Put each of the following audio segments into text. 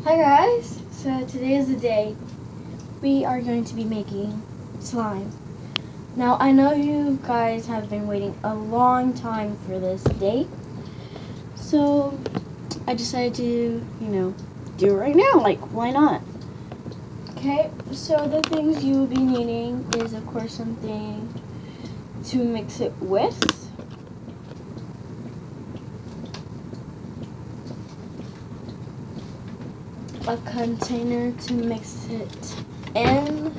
Hi guys, so today is the day we are going to be making slime. Now I know you guys have been waiting a long time for this day, so I decided to, do it right now, like why not? Okay, so the things you will be needing is of course something to mix it with. A container to mix it in.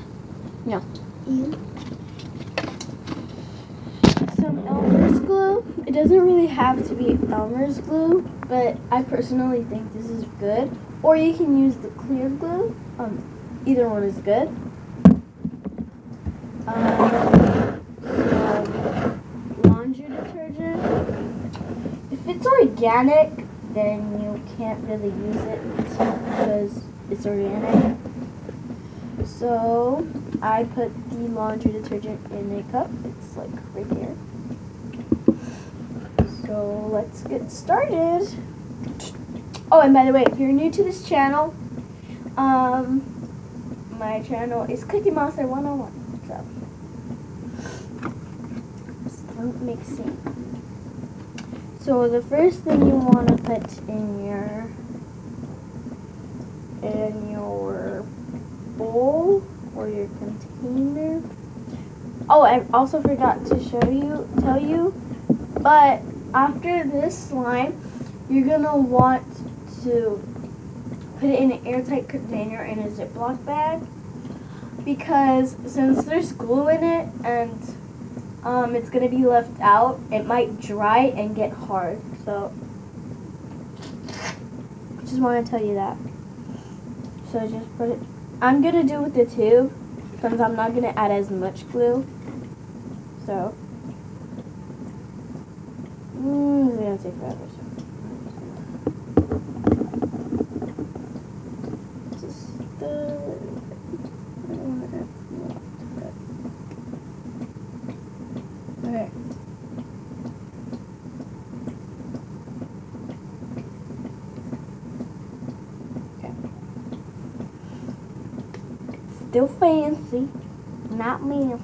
Some Elmer's glue. It doesn't really have to be Elmer's glue, but I personally think this is good. Or you can use the clear glue. Either one is good. Some laundry detergent. If it's organic, then you can't really use it because it's organic. So I put the laundry detergent in a cup. It's like right here. So let's get started. Oh, and by the way, if you're new to this channel, my channel is Cookie Monster 101. So start mixing. So the first thing you want to put in your bowl or your container. Oh, I also forgot to tell you, but after this slime, you're gonna want to put it in an airtight container in a Ziploc bag, because since there's glue in it and it's gonna be left out, it might dry and get hard. So just want to tell you that. So just put it. I'm gonna do with the tube since I'm not gonna add as much glue. So it's gonna take forever. Okay. Still fancy, not me.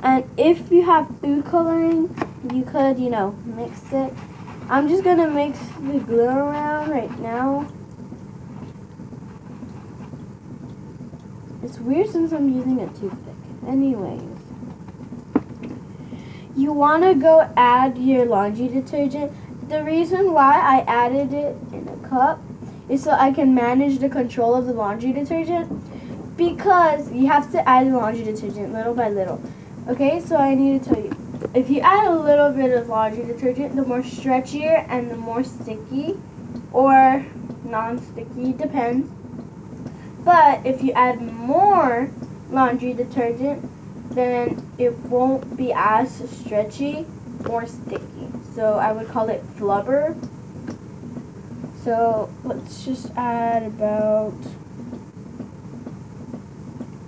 And if you have food coloring, you could, mix it. I'm just gonna mix the glue around right now. It's weird since I'm using a toothpick. Anyways, you wanna go add your laundry detergent. The reason why I added it in a cup is so I can manage the control of the laundry detergent, because you have to add the laundry detergent little by little. Okay, so I need to tell you, if you add a little bit of laundry detergent, the more stretchier and the more sticky or non-sticky, depends. But if you add more laundry detergent, then it won't be as stretchy or sticky. So I would call it flubber. So let's just add about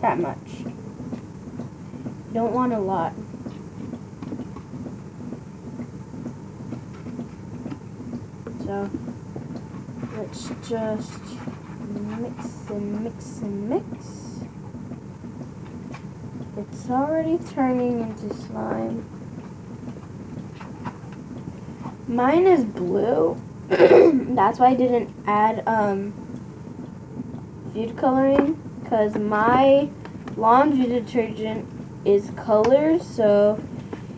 that much. You don't want a lot. So let's just mix and mix and mix. It's already turning into slime. Mine is blue. That's why I didn't add food coloring, because my laundry detergent is color. So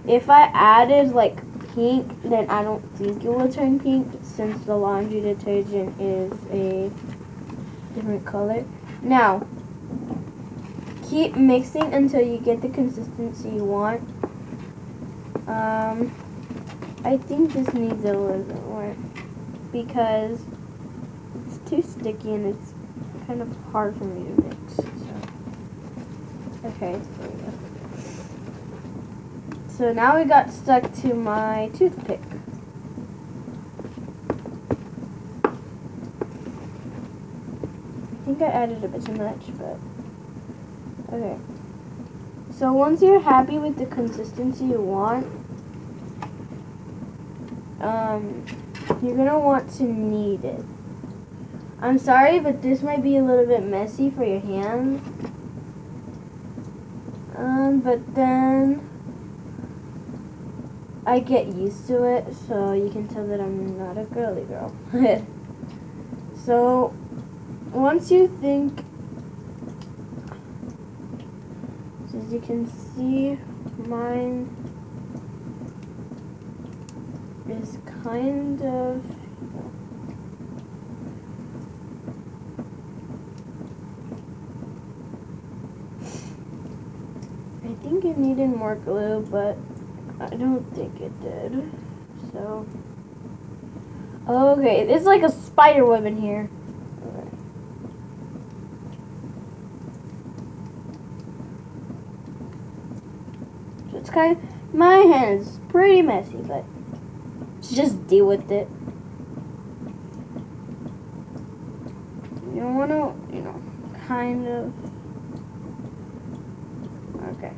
if I added like pink, then I don't think it will turn pink, since the laundry detergent is a different color. Now keep mixing until you get the consistency you want. I think this needs a little bit more because it's too sticky and it's kind of hard for me to mix. So. Okay, there we go. So now we got stuck to my toothpick. I think I added a bit too much, but okay. So once you're happy with the consistency you want, you're going to want to knead it. I'm sorry, but this might be a little bit messy for your hands. But then I get used to it, so you can tell that I'm not a girly girl. So once you think, so as you can see, mine is kind of, I think it needed more glue, but I don't think it did. So, okay, it's like a spider web in here. Okay. So it's kind of, my hand is pretty messy, but just deal with it. You don't want to, kind of. Okay.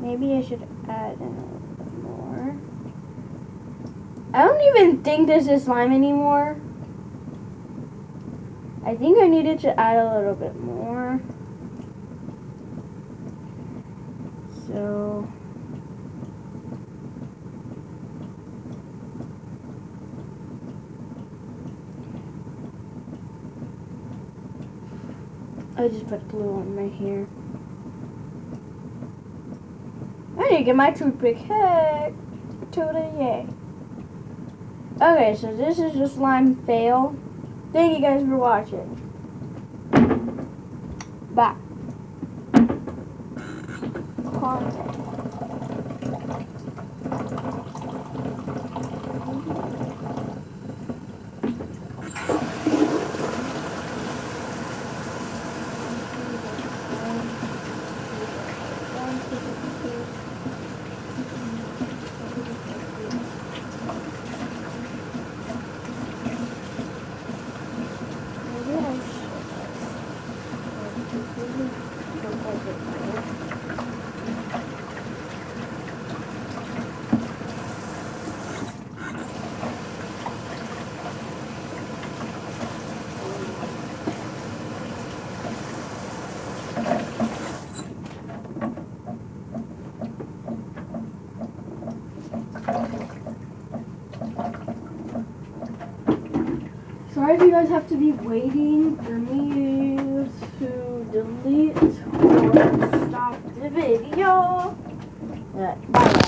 Maybe I should add in a little bit more. I don't even think this is slime anymore. I think I needed to add a little bit more. So I just put glue on my hair. I need to get my toothpick. Heck to the yay. Okay, so this is the slime fail. Thank you guys for watching. Bye. Content. Sorry if you guys have to be waiting for me to delete or stop the video. Bye.